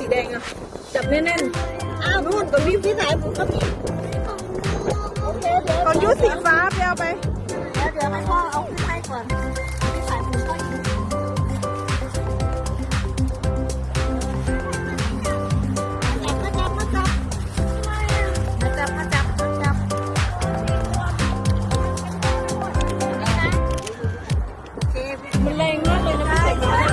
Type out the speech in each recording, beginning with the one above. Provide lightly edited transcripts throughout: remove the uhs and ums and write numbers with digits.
สีแดงอ่ะจับแน่นๆอ้าวนู่นตรงนี้พี่สายผมก็มีโอเคเดี๋ยวของยุสีฟ้าไปเอาไปเดี๋ยวให้พ่อเอาขึ้นให้ก่อนพี่สายผมก็อีกมันแรงมากเลยนะพี่สาย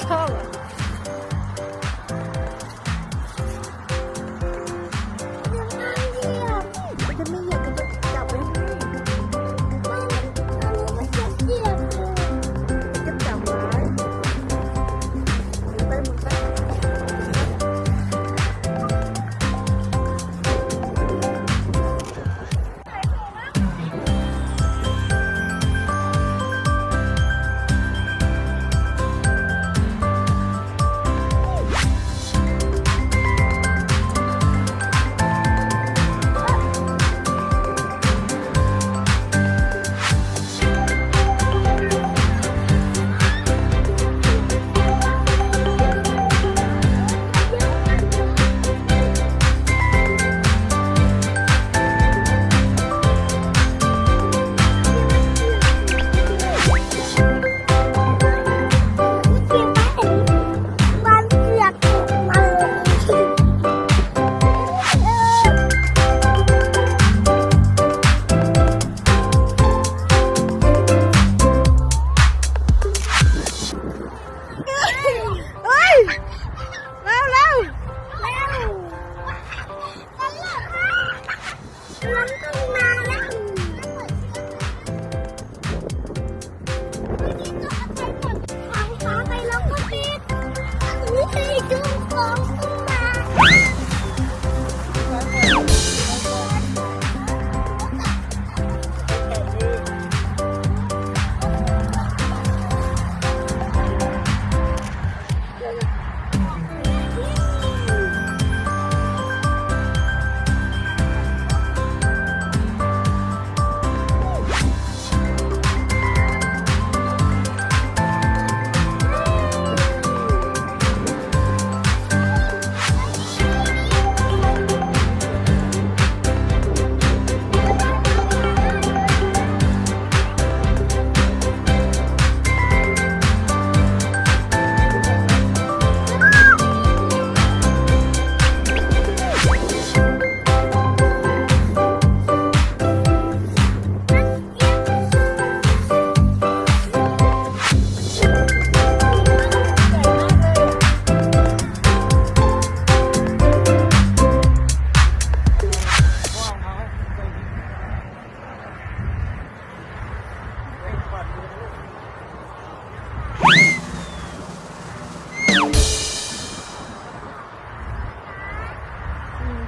ชอบจะไม่เหยียบมันจะจับไว้ให้จะจับไว้ไปหมดไป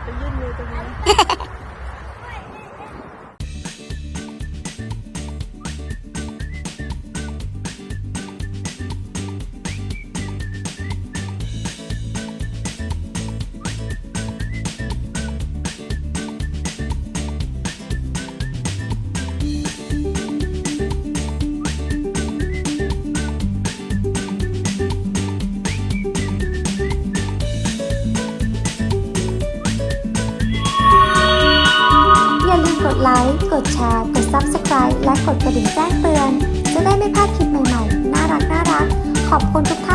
ไปยื่นมือตรงนี้กดไลค์ กดแชร์ กด Subscribe และกดกระดิ่งแจ้งเตือนจะได้ไม่พลาดคลิปใหม่ๆน่ารักขอบคุณทุกท่าน